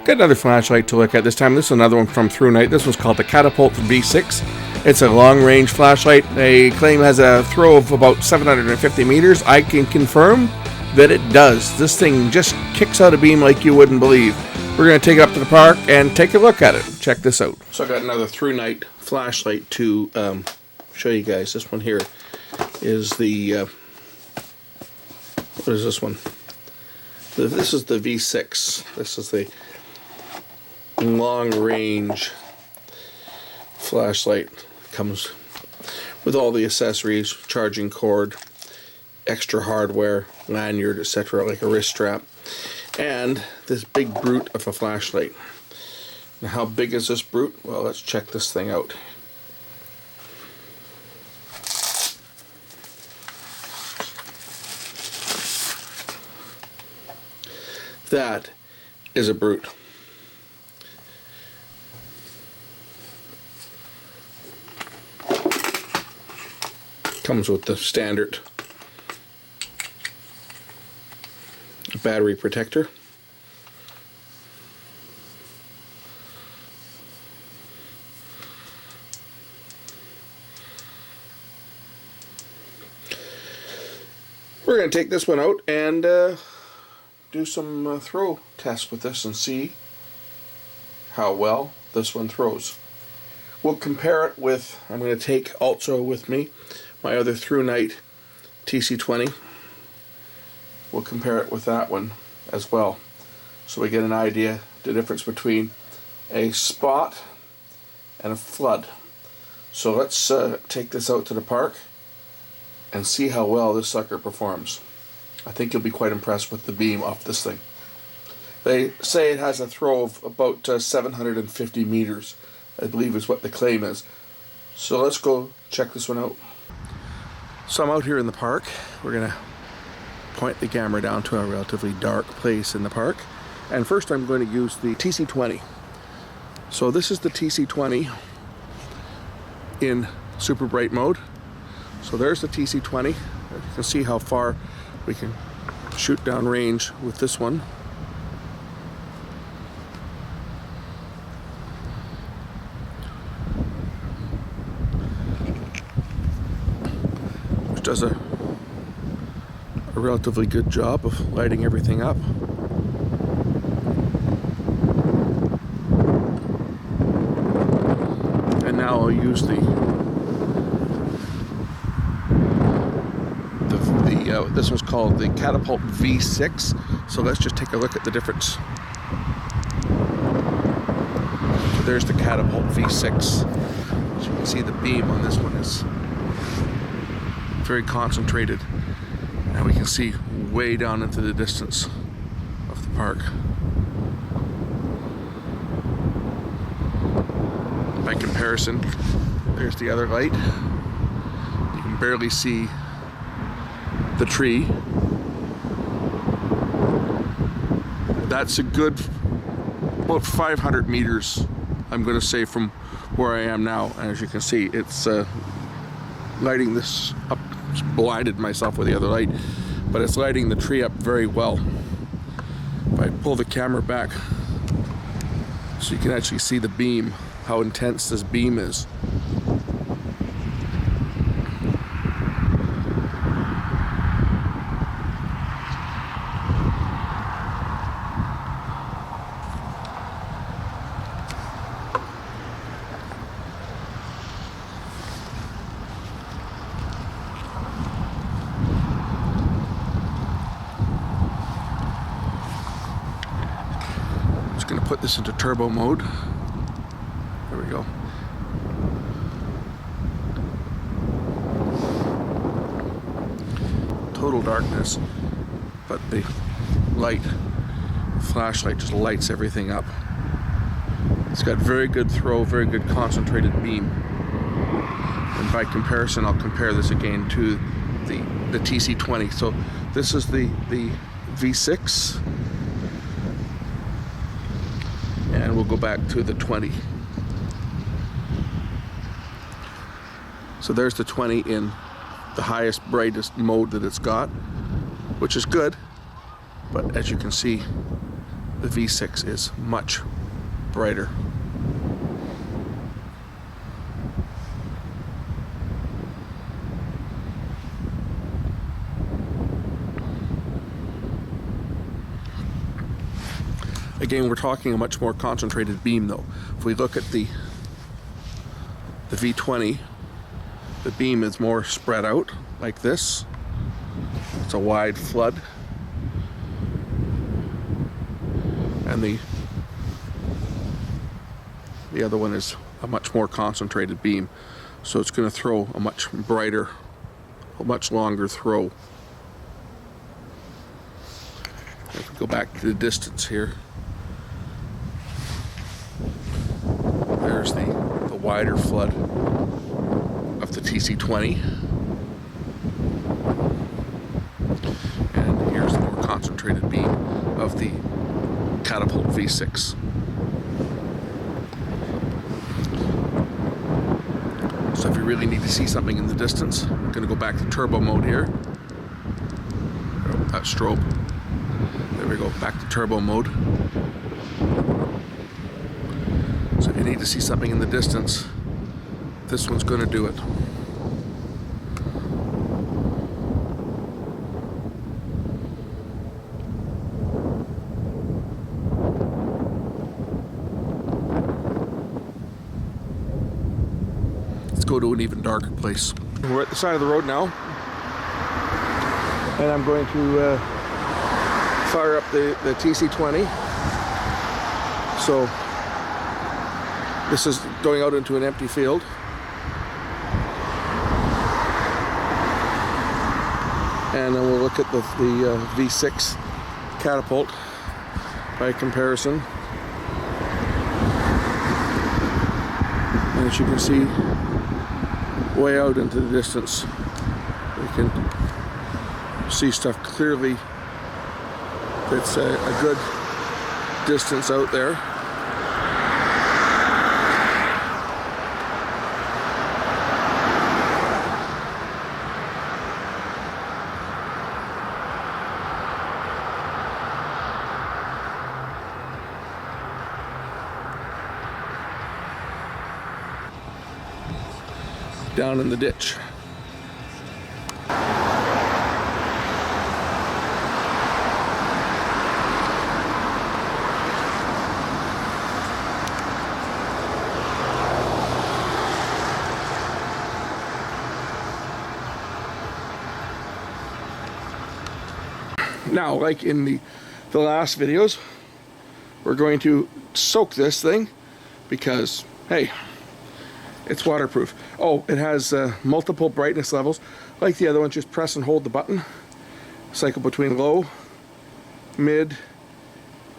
Got another flashlight to look at this time. This is another one from Thrunite. This one's called the Catapult V6. It's a long-range flashlight. They claim it has a throw of about 750 meters. I can confirm that it does. This thing just kicks out a beam like you wouldn't believe. We're going to take it up to the park and take a look at it. Check this out. So I got another Thrunite flashlight to show you guys. This one here is the what is this one? This is the V6. This is the long-range flashlight. Comes with all the accessories, charging cord, extra hardware, lanyard, etc., like a wrist strap, and this big brute of a flashlight. Now, how big is this brute? Well, let's check this thing out. That is a brute. Comes with the standard battery protector. We're going to take this one out and do some throw tests with this and see how well this one throws. We'll compare it with, I'm going to take also with me my other Thrunite TC20. We'll compare it with that one as well, so we get an idea the difference between a spot and a flood. So let's take this out to the park and see how well this sucker performs. I think you'll be quite impressed with the beam off this thing. They say it has a throw of about 750 meters, I believe is what the claim is. So let's go check this one out. So I'm out here in the park. We're going to point the camera down to a relatively dark place in the park. And first I'm going to use the TC20. So this is the TC20 in super bright mode. So there's the TC20. You can see how far we can shoot down range with this one. Which does a relatively good job of lighting everything up. And now I'll use this one's called the Catapult V6. So let's just take a look at the difference. So there's the Catapult V6. So you can see the beam on this one is very concentrated, and we can see way down into the distance of the park. By comparison, there's the other light. You can barely see the tree. That's a good about 500 meters, I'm going to say, from where I am now. And as you can see, it's lighting this up. Just blinded myself with the other light, but it's lighting the tree up very well. If I pull the camera back so you can actually see the beam, how intense this beam is. Going to put this into turbo mode. There we go. Total darkness, but the light, flashlight just lights everything up. It's got very good throw, very good concentrated beam. And by comparison, I'll compare this again to the TC20. So this is the V6. And we'll go back to the 20. So there's the 20 in the highest, brightest mode that it's got, which is good. But as you can see, the V6 is much brighter. Again, we're talking a much more concentrated beam though. If we look at the V20, the beam is more spread out like this. It's a wide flood. And the other one is a much more concentrated beam. So it's going to throw a much brighter, a much longer throw. If we go back to the distance here, there's the wider flood of the TC20. And here's the more concentrated beam of the Catapult V6. So if you really need to see something in the distance, I'm going to go back to turbo mode here. That strobe. There we go, back to turbo mode. So if you need to see something in the distance, this one's going to do it. Let's go to an even darker place. We're at the side of the road now, and I'm going to fire up the TC20. So this is going out into an empty field. And then we'll look at the V6 Catapult by comparison. And as you can see, way out into the distance, we can see stuff clearly. It's a good distance out there. Down in the ditch. Now, like in the last videos, we're going to soak this thing because, hey, it's waterproof. Oh, it has multiple brightness levels. Like the other one, just press and hold the button. Cycle between low, mid,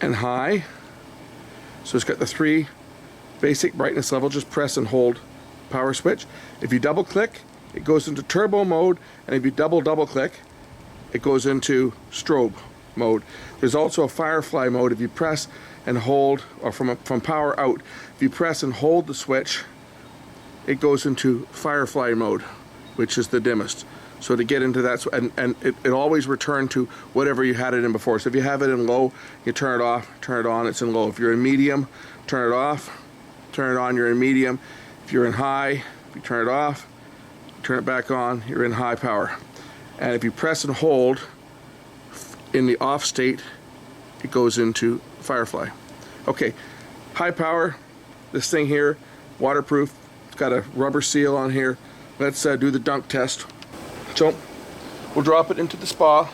and high. So it's got the 3 basic brightness levels. Just press and hold power switch. If you double click, it goes into turbo mode, and if you double click, it goes into strobe mode. There's also a firefly mode. If you press and hold, or from power out, if you press and hold the switch, it goes into firefly mode, which is the dimmest. So to get into that, and it always return to whatever you had it in before. So if you have it in low, you turn it off, turn it on, it's in low. If you're in medium, turn it off, turn it on, you're in medium. If you're in high, if you turn it off, turn it back on, you're in high power. And if you press and hold in the off state, it goes into firefly. Okay, high power, this thing here, waterproof, it's got a rubber seal on here. Let's do the dunk test. So we'll drop it into the spa.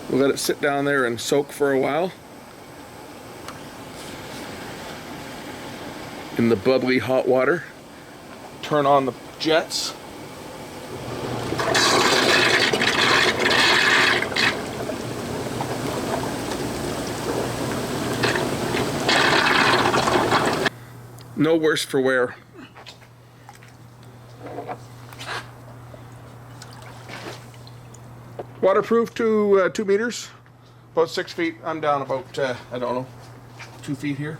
We'll let it sit down there and soak for a while in the bubbly hot water. Turn on the jets. No worse for wear. Waterproof to 2 meters, about 6 feet. I'm down about, I don't know, 2 feet here.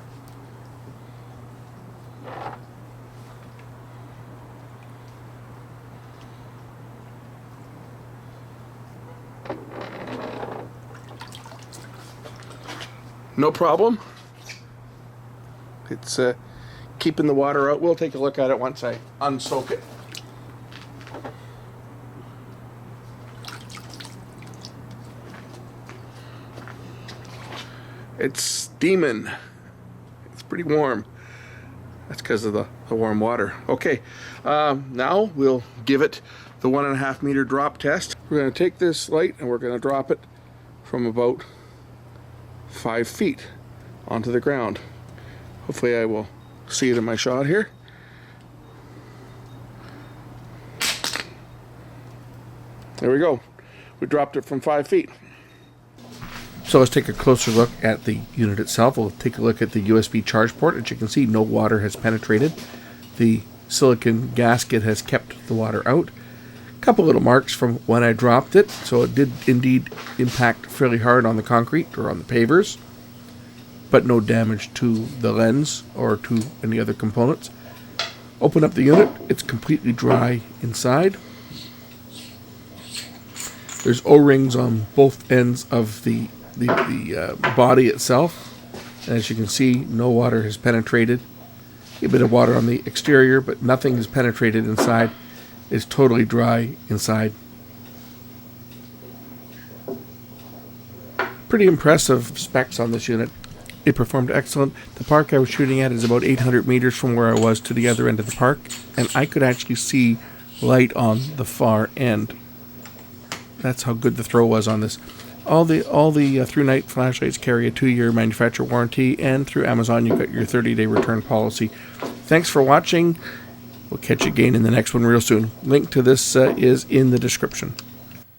no problem. It's keeping the water out. We'll take a look at it once I unsoak it. It's steaming. It's pretty warm. That's because of the warm water. Okay, now we'll give it the 1.5 meter drop test. We're going to take this light and we're going to drop it from about 5 feet onto the ground. Hopefully I will see it in my shot here. There we go. We dropped it from 5 feet. So let's take a closer look at the unit itself. We'll take a look at the USB charge port. As you can see, no water has penetrated. The silicon gasket has kept the water out. A couple little marks from when I dropped it, so it did indeed impact fairly hard on the concrete or on the pavers, but no damage to the lens or to any other components. Open up the unit. It's completely dry inside. There's O-rings on both ends of the body itself. And as you can see, no water has penetrated. A bit of water on the exterior, but nothing has penetrated inside. It's totally dry inside. Pretty impressive specs on this unit. It performed excellent. The park I was shooting at is about 800 meters from where I was to the other end of the park, and I could actually see light on the far end. That's how good the throw was on this. All the Thrunite flashlights carry a 2-year manufacturer warranty, and through Amazon you got your 30-day return policy. Thanks for watching. We'll catch you again in the next one real soon. Link to this is in the description.